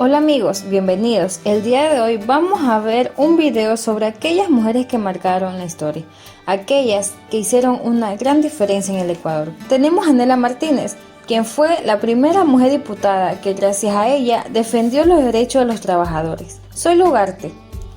Hola amigos, bienvenidos. El día de hoy vamos a ver un video sobre aquellas mujeres que marcaron la historia, aquellas que hicieron una gran diferencia en el Ecuador. Tenemos a Nela Martínez, quien fue la primera mujer diputada que gracias a ella defendió los derechos de los trabajadores. Zoila Ugarte,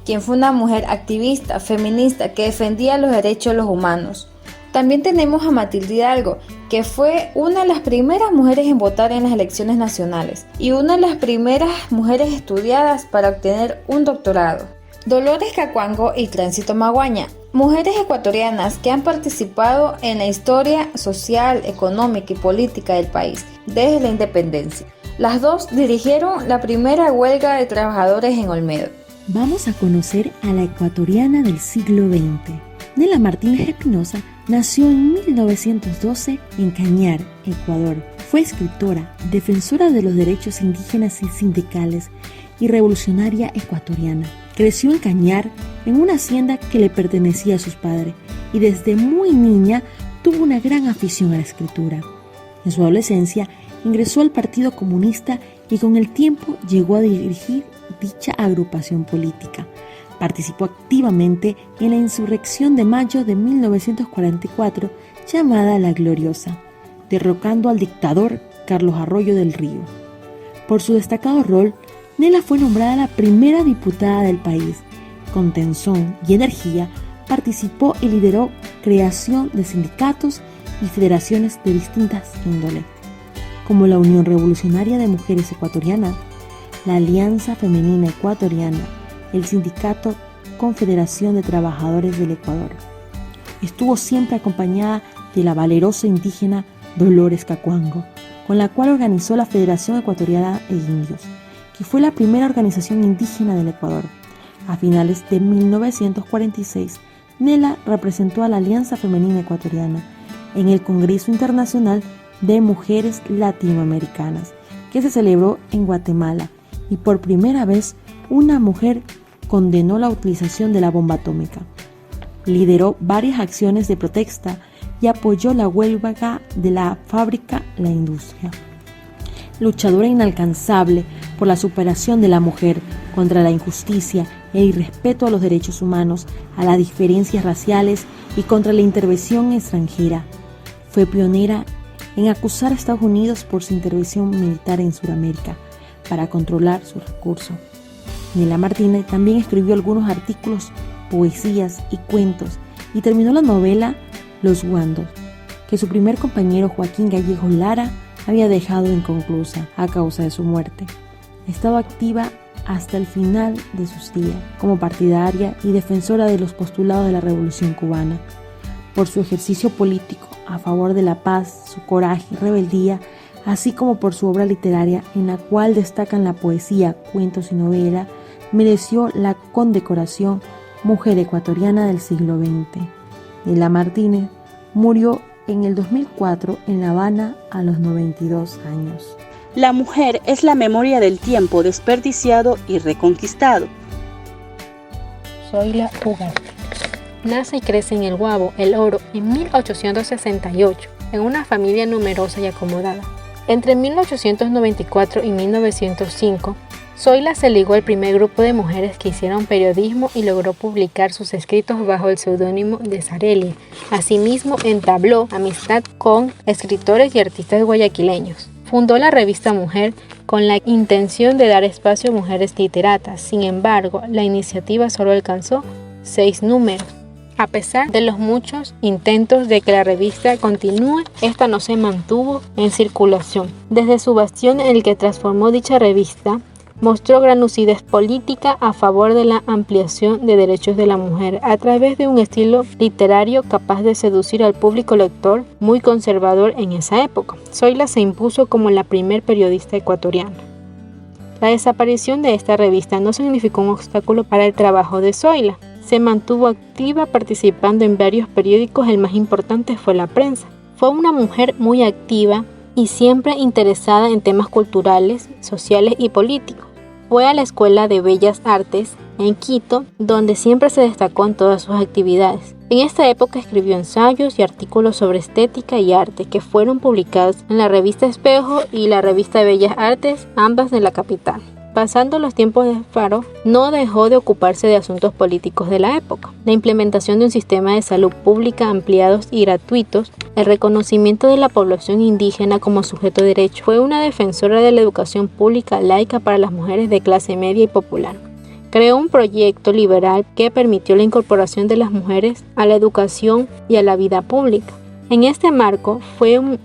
quien fue una mujer activista, feminista que defendía los derechos de los humanos. También tenemos a Matilde Hidalgo, que fue una de las primeras mujeres en votar en las elecciones nacionales y una de las primeras mujeres estudiadas para obtener un doctorado. Dolores Cacuango y Tránsito Maguaña, mujeres ecuatorianas que han participado en la historia social, económica y política del país desde la independencia. Las dos dirigieron la primera huelga de trabajadores en Olmedo. Vamos a conocer a la ecuatoriana del siglo XX. Nela Martínez Espinosa nació en 1912 en Cañar, Ecuador. Fue escritora, defensora de los derechos indígenas y sindicales y revolucionaria ecuatoriana. Creció en Cañar, en una hacienda que le pertenecía a sus padres, y desde muy niña tuvo una gran afición a la escritura. En su adolescencia ingresó al Partido Comunista y con el tiempo llegó a dirigir dicha agrupación política. Participó activamente en la insurrección de mayo de 1944 llamada La Gloriosa, derrocando al dictador Carlos Arroyo del Río. Por su destacado rol, Nela fue nombrada la primera diputada del país. Con tesón y energía participó y lideró creación de sindicatos y federaciones de distintas índoles, como la Unión Revolucionaria de Mujeres Ecuatorianas, la Alianza Femenina Ecuatoriana, el Sindicato Confederación de Trabajadores del Ecuador. Estuvo siempre acompañada de la valerosa indígena Dolores Cacuango, con la cual organizó la Federación Ecuatoriana de Indios, que fue la primera organización indígena del Ecuador. A finales de 1946, Nela representó a la Alianza Femenina Ecuatoriana en el Congreso Internacional de Mujeres Latinoamericanas, que se celebró en Guatemala, y por primera vez una mujer condenó la utilización de la bomba atómica. Lideró varias acciones de protesta y apoyó la huelga de la fábrica La Industria. Luchadora inalcanzable por la superación de la mujer contra la injusticia, el irrespeto a los derechos humanos, a las diferencias raciales y contra la intervención extranjera. Fue pionera en acusar a Estados Unidos por su intervención militar en Sudamérica para controlar sus recursos. Nela Martínez también escribió algunos artículos, poesías y cuentos, y terminó la novela Los Guandos, que su primer compañero Joaquín Gallegos Lara había dejado inconclusa a causa de su muerte. Estaba activa hasta el final de sus días como partidaria y defensora de los postulados de la Revolución Cubana. Por su ejercicio político a favor de la paz, su coraje y rebeldía, así como por su obra literaria, en la cual destacan la poesía, cuentos y novela, mereció la condecoración Mujer Ecuatoriana del siglo XX. Nela Martínez murió en el 2004 en La Habana a los 92 años. La mujer es la memoria del tiempo desperdiciado y reconquistado. Zoila Ugarte. Nace y crece en El Guabo, El Oro, en 1868, en una familia numerosa y acomodada. Entre 1894 y 1905, Zoila se ligó al primer grupo de mujeres que hicieron periodismo y logró publicar sus escritos bajo el seudónimo de Zarelia. Asimismo, entabló amistad con escritores y artistas guayaquileños. Fundó la revista Mujer con la intención de dar espacio a mujeres literatas. Sin embargo, la iniciativa solo alcanzó 6 números. A pesar de los muchos intentos de que la revista continúe, esta no se mantuvo en circulación. Desde su bastión en el que transformó dicha revista, mostró gran lucidez política a favor de la ampliación de derechos de la mujer a través de un estilo literario capaz de seducir al público lector muy conservador en esa época. Zoila se impuso como la primer periodista ecuatoriana. La desaparición de esta revista no significó un obstáculo para el trabajo de Zoila. Se mantuvo activa participando en varios periódicos, el más importante fue La Prensa. Fue una mujer muy activa y siempre interesada en temas culturales, sociales y políticos. Fue a la Escuela de Bellas Artes en Quito, donde siempre se destacó en todas sus actividades. En esta época escribió ensayos y artículos sobre estética y arte que fueron publicados en la revista Espejo y la revista Bellas Artes, ambas de la capital. Pasando los tiempos de Faro, no dejó de ocuparse de asuntos políticos de la época. La implementación de un sistema de salud pública ampliados y gratuitos, el reconocimiento de la población indígena como sujeto de derecho. Fue una defensora de la educación pública laica para las mujeres de clase media y popular. Creó un proyecto liberal que permitió la incorporación de las mujeres a la educación y a la vida pública. En este marco fueron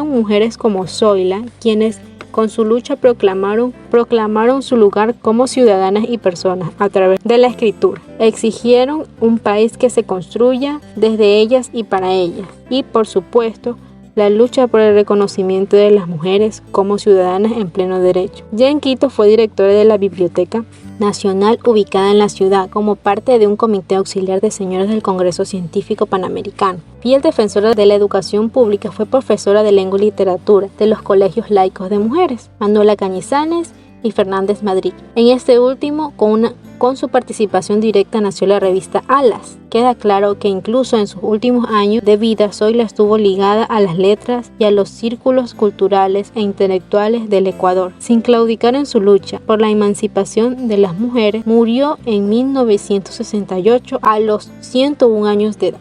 mujeres como Zoila quienes con su lucha proclamaron su lugar como ciudadanas y personas a través de la escritura. Exigieron un país que se construya desde ellas y para ellas. Y, por supuesto, la lucha por el reconocimiento de las mujeres como ciudadanas en pleno derecho. Ya en Quito fue directora de la Biblioteca Nacional ubicada en la ciudad como parte de un comité auxiliar de señores del Congreso Científico Panamericano. Fiel defensora de la educación pública, fue profesora de lengua y literatura de los colegios laicos de mujeres, Manuela Cañizares y Fernández Madrid. En este último, con su participación directa nació la revista Alas. Queda claro que incluso en sus últimos años de vida, Zoila estuvo ligada a las letras y a los círculos culturales e intelectuales del Ecuador. Sin claudicar en su lucha por la emancipación de las mujeres, murió en 1968 a los 101 años de edad.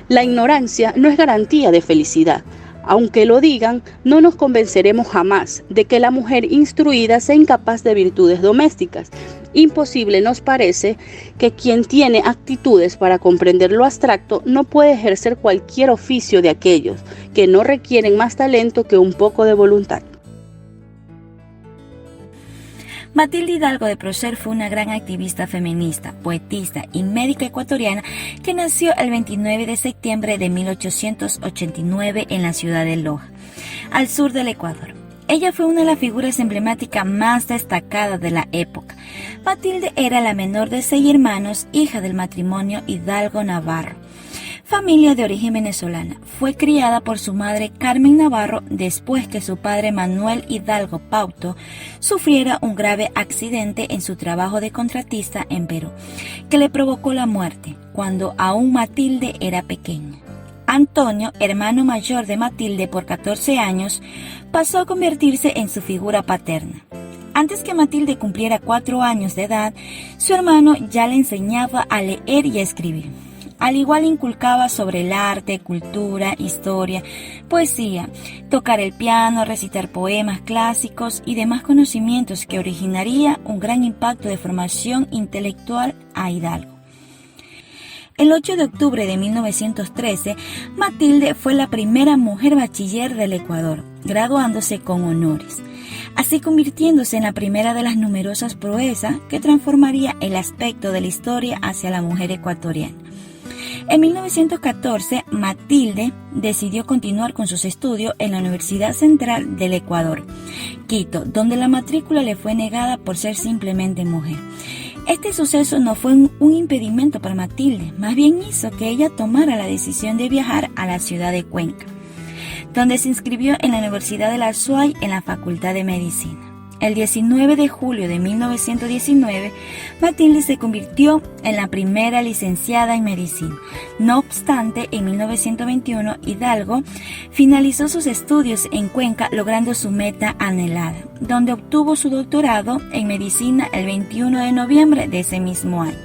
La ignorancia no es garantía de felicidad. Aunque lo digan, no nos convenceremos jamás de que la mujer instruida sea incapaz de virtudes domésticas. Imposible nos parece que quien tiene actitudes para comprender lo abstracto no puede ejercer cualquier oficio de aquellos que no requieren más talento que un poco de voluntad. Matilde Hidalgo de Prócer fue una gran activista feminista, poetista y médica ecuatoriana que nació el 29 de septiembre de 1889 en la ciudad de Loja, al sur del Ecuador. Ella fue una de las figuras emblemáticas más destacadas de la época. Matilde era la menor de 6 hermanos, hija del matrimonio Hidalgo Navarro. Familia de origen venezolana, fue criada por su madre Carmen Navarro después que su padre Manuel Hidalgo Pauto sufriera un grave accidente en su trabajo de contratista en Perú, que le provocó la muerte cuando aún Matilde era pequeña. Antonio, hermano mayor de Matilde por 14 años, pasó a convertirse en su figura paterna. Antes que Matilde cumpliera 4 años de edad, su hermano ya le enseñaba a leer y a escribir. Al igual inculcaba sobre el arte, cultura, historia, poesía, tocar el piano, recitar poemas clásicos y demás conocimientos que originaría un gran impacto de formación intelectual a Hidalgo. El 8 de octubre de 1913, Matilde fue la primera mujer bachiller del Ecuador, graduándose con honores, así convirtiéndose en la primera de las numerosas proezas que transformaría el aspecto de la historia hacia la mujer ecuatoriana. En 1914, Matilde decidió continuar con sus estudios en la Universidad Central del Ecuador, Quito, donde la matrícula le fue negada por ser simplemente mujer. Este suceso no fue un impedimento para Matilde, más bien hizo que ella tomara la decisión de viajar a la ciudad de Cuenca, donde se inscribió en la Universidad de la Azuay en la Facultad de Medicina. El 19 de julio de 1919, Matilde se convirtió en la primera licenciada en medicina. No obstante, en 1921, Hidalgo finalizó sus estudios en Cuenca, logrando su meta anhelada, donde obtuvo su doctorado en medicina el 21 de noviembre de ese mismo año,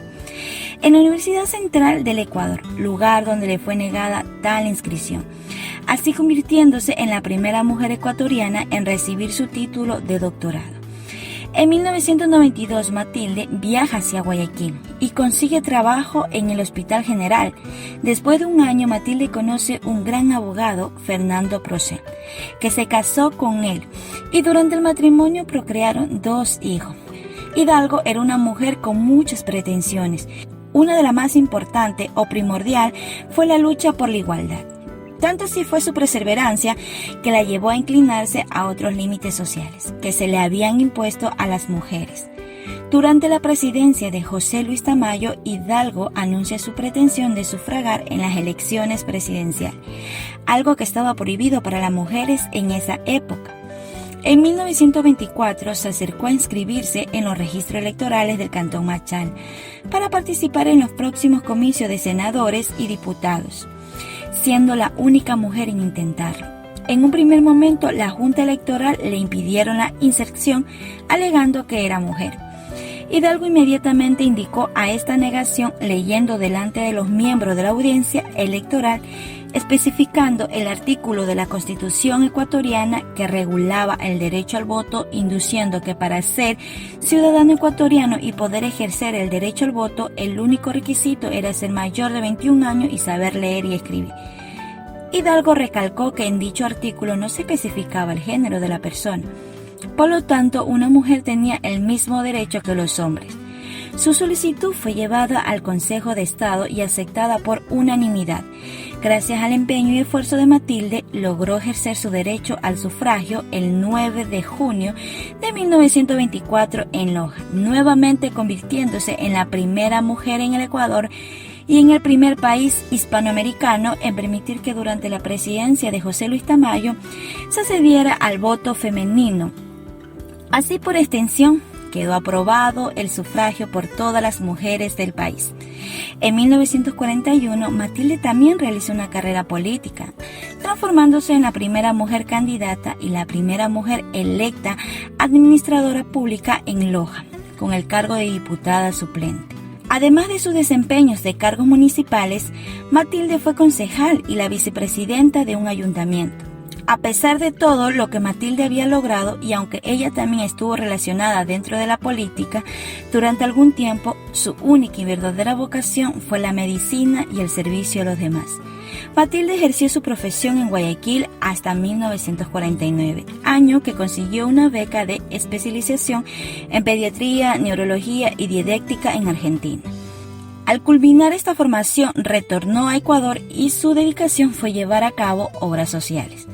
en la Universidad Central del Ecuador, lugar donde le fue negada tal inscripción, así convirtiéndose en la primera mujer ecuatoriana en recibir su título de doctorado. En 1992, Matilde viaja hacia Guayaquil y consigue trabajo en el Hospital General. Después de un año, Matilde conoce un gran abogado, Fernando Prócer, que se casó con él y durante el matrimonio procrearon 2 hijos. Hidalgo era una mujer con muchas pretensiones. Una de las más importantes o primordial fue la lucha por la igualdad. Tanto así fue su perseverancia que la llevó a inclinarse a otros límites sociales que se le habían impuesto a las mujeres. Durante la presidencia de José Luis Tamayo, Hidalgo anuncia su pretensión de sufragar en las elecciones presidenciales, algo que estaba prohibido para las mujeres en esa época. En 1924 se acercó a inscribirse en los registros electorales del Cantón Machala para participar en los próximos comicios de senadores y diputados, siendo la única mujer en intentarlo. En un primer momento, la Junta Electoral le impidieron la inserción, alegando que era mujer. Hidalgo inmediatamente indicó a esta negación leyendo delante de los miembros de la audiencia electoral, especificando el artículo de la Constitución ecuatoriana que regulaba el derecho al voto, induciendo que para ser ciudadano ecuatoriano y poder ejercer el derecho al voto, el único requisito era ser mayor de 21 años y saber leer y escribir. Hidalgo recalcó que en dicho artículo no se especificaba el género de la persona. Por lo tanto, una mujer tenía el mismo derecho que los hombres. Su solicitud fue llevada al Consejo de Estado y aceptada por unanimidad. Gracias al empeño y esfuerzo de Matilde, logró ejercer su derecho al sufragio el 9 de junio de 1924 en Loja, nuevamente convirtiéndose en la primera mujer en el Ecuador y en el primer país hispanoamericano en permitir que durante la presidencia de José Luis Tamayo se accediera al voto femenino. Así, por extensión, quedó aprobado el sufragio por todas las mujeres del país. En 1941, Matilde también realizó una carrera política, transformándose en la primera mujer candidata y la primera mujer electa administradora pública en Loja, con el cargo de diputada suplente. Además de sus desempeños de cargos municipales, Matilde fue concejal y la vicepresidenta de un ayuntamiento. A pesar de todo lo que Matilde había logrado, y aunque ella también estuvo relacionada dentro de la política, durante algún tiempo su única y verdadera vocación fue la medicina y el servicio a los demás. Matilde ejerció su profesión en Guayaquil hasta 1949, año que consiguió una beca de especialización en pediatría, neurología y didactica en Argentina. Al culminar esta formación, retornó a Ecuador y su dedicación fue llevar a cabo obras sociales.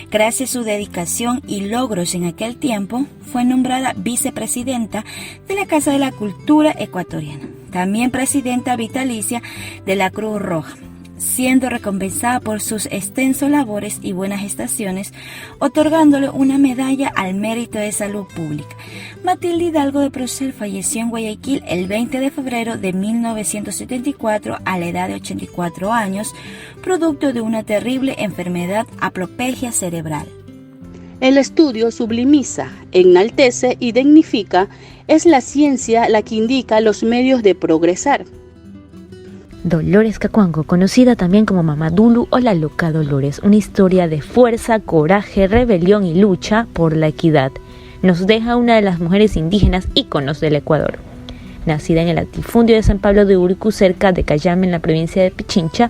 Gracias a su dedicación y logros en aquel tiempo, fue nombrada vicepresidenta de la Casa de la Cultura Ecuatoriana, también presidenta vitalicia de la Cruz Roja, siendo recompensada por sus extensas labores y buenas gestaciones, otorgándole una medalla al mérito de salud pública. Matilde Hidalgo de Procel falleció en Guayaquil el 20 de febrero de 1974 a la edad de 84 años, producto de una terrible enfermedad, haplopegia cerebral. El estudio sublimiza, enaltece y dignifica. Es la ciencia la que indica los medios de progresar. Dolores Cacuango, conocida también como Mamá Dulu o la Loca Dolores, una historia de fuerza, coraje, rebelión y lucha por la equidad. Nos deja una de las mujeres indígenas íconos del Ecuador. Nacida en el latifundio de San Pablo de Urucu, cerca de Cayame, en la provincia de Pichincha,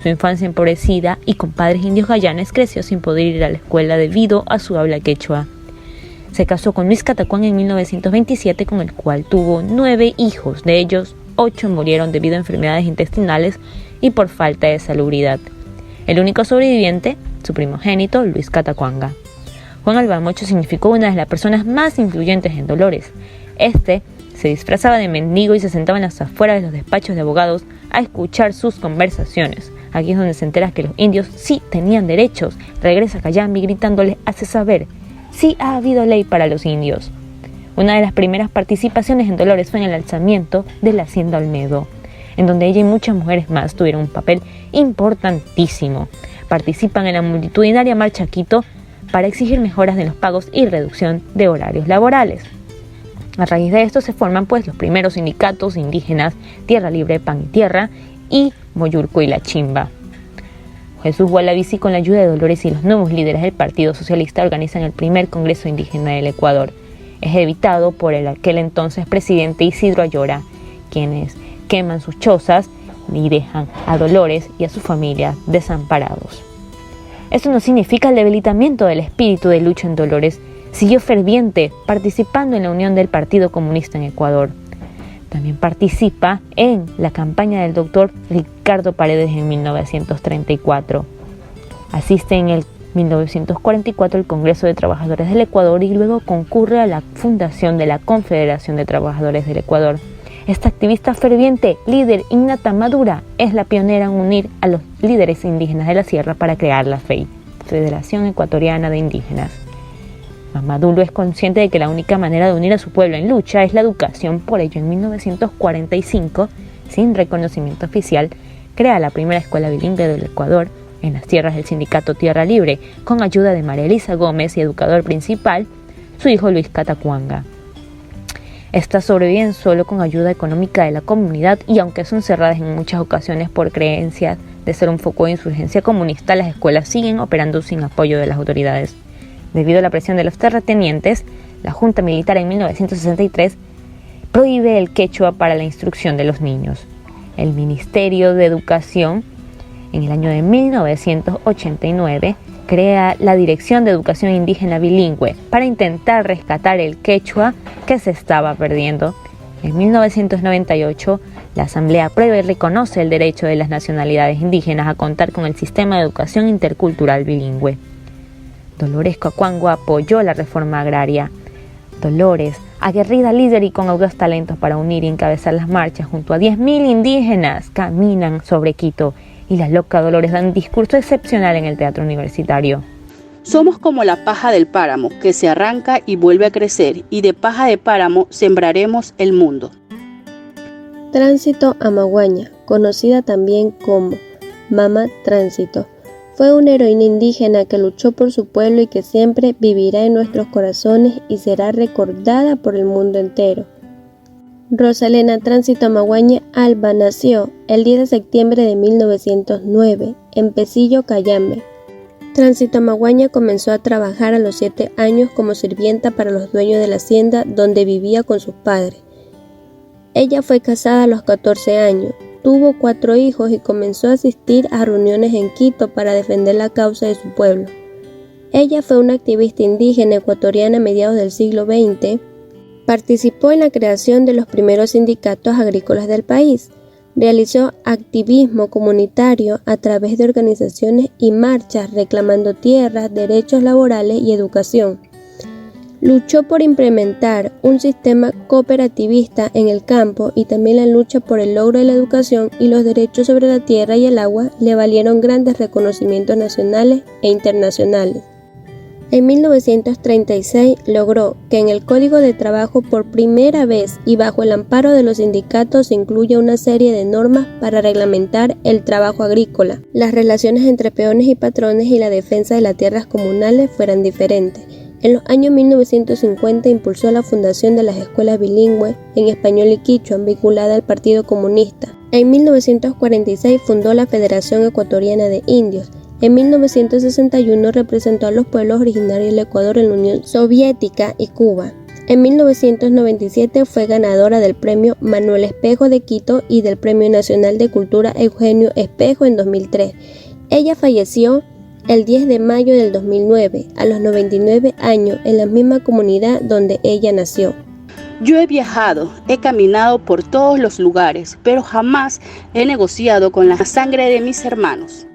su infancia empobrecida y con padres indios gayanes, creció sin poder ir a la escuela debido a su habla quechua. Se casó con Luis Catacuán en 1927, con el cual tuvo 9 hijos, de ellos 8 murieron debido a enfermedades intestinales y por falta de salubridad. El único sobreviviente, su primogénito, Luis Catacuanga. Juan Albamocho significó una de las personas más influyentes en Dolores. Este se disfrazaba de mendigo y se sentaba en las afueras de los despachos de abogados a escuchar sus conversaciones. Aquí es donde se entera que los indios sí tenían derechos. Regresa a Cayambe gritándole hace saber, sí ha habido ley para los indios. Una de las primeras participaciones en Dolores fue en el alzamiento de la Hacienda Olmedo, en donde ella y muchas mujeres más tuvieron un papel importantísimo. Participan en la multitudinaria Marcha a Quito para exigir mejoras en los pagos y reducción de horarios laborales. A raíz de esto se forman los primeros sindicatos indígenas Tierra Libre, Pan y Tierra y Moyurco y La Chimba. Jesús Gualavici, con la ayuda de Dolores y los nuevos líderes del Partido Socialista, organizan el primer Congreso Indígena del Ecuador. Es evitado por aquel entonces presidente Isidro Ayora, quienes queman sus chozas y dejan a Dolores y a su familia desamparados. Esto no significa el debilitamiento del espíritu de lucha en Dolores. Siguió ferviente, participando en la unión del Partido Comunista en Ecuador. También participa en la campaña del doctor Ricardo Paredes en 1934. Asiste en el 1944 al Congreso de Trabajadores del Ecuador y luego concurre a la fundación de la Confederación de Trabajadores del Ecuador. Esta activista ferviente, líder innata madura, es la pionera en unir a los líderes indígenas de la sierra para crear la FEI, Federación Ecuatoriana de Indígenas. Mamá Dulu es consciente de que la única manera de unir a su pueblo en lucha es la educación. Por ello, en 1945, sin reconocimiento oficial, crea la primera escuela bilingüe del Ecuador en las tierras del sindicato Tierra Libre, con ayuda de María Elisa Gómez y educador principal, su hijo Luis Catacuanga. Estas sobreviven solo con ayuda económica de la comunidad y aunque son cerradas en muchas ocasiones por creencias de ser un foco de insurgencia comunista, las escuelas siguen operando sin apoyo de las autoridades. Debido a la presión de los terratenientes, la Junta Militar en 1963 prohíbe el quechua para la instrucción de los niños. El Ministerio de Educación, en el año de 1989, crea la Dirección de Educación Indígena Bilingüe para intentar rescatar el quechua que se estaba perdiendo. En 1998, la Asamblea aprueba y reconoce el derecho de las nacionalidades indígenas a contar con el sistema de educación intercultural bilingüe. Dolores Cacuango apoyó la reforma agraria. Dolores, aguerrida líder y con audaz talentos para unir y encabezar las marchas junto a 10.000 indígenas, caminan sobre Quito y la loca Dolores da un discurso excepcional en el teatro universitario. Somos como la paja del páramo, que se arranca y vuelve a crecer, y de paja de páramo sembraremos el mundo. Tránsito Amaguaña, conocida también como Mama Tránsito, fue una heroína indígena que luchó por su pueblo y que siempre vivirá en nuestros corazones y será recordada por el mundo entero. Rosalena Tránsito Amaguaña Alba nació el 10 de septiembre de 1909 en Pesillo, Cayambe. Tránsito Amaguaña comenzó a trabajar a los 7 años como sirvienta para los dueños de la hacienda donde vivía con sus padres. Ella fue casada a los 14 años, tuvo 4 hijos y comenzó a asistir a reuniones en Quito para defender la causa de su pueblo. Ella fue una activista indígena ecuatoriana a mediados del siglo XX. Participó en la creación de los primeros sindicatos agrícolas del país. Realizó activismo comunitario a través de organizaciones y marchas reclamando tierras, derechos laborales y educación. Luchó por implementar un sistema cooperativista en el campo y también la lucha por el logro de la educación y los derechos sobre la tierra y el agua le valieron grandes reconocimientos nacionales e internacionales. En 1936 logró que en el Código de Trabajo por primera vez y bajo el amparo de los sindicatos se incluya una serie de normas para reglamentar el trabajo agrícola, las relaciones entre peones y patrones y la defensa de las tierras comunales fueran diferentes. En los años 1950 impulsó la fundación de las escuelas bilingües en español y quichua vinculada al Partido Comunista. En 1946 fundó la Federación Ecuatoriana de Indios. En 1961 representó a los pueblos originarios del Ecuador en la Unión Soviética y Cuba. En 1997 fue ganadora del Premio Manuel Espejo de Quito y del Premio Nacional de Cultura Eugenio Espejo en 2003. Ella falleció el 10 de mayo del 2009, a los 99 años, en la misma comunidad donde ella nació. Yo he viajado, he caminado por todos los lugares, pero jamás he negociado con la sangre de mis hermanos.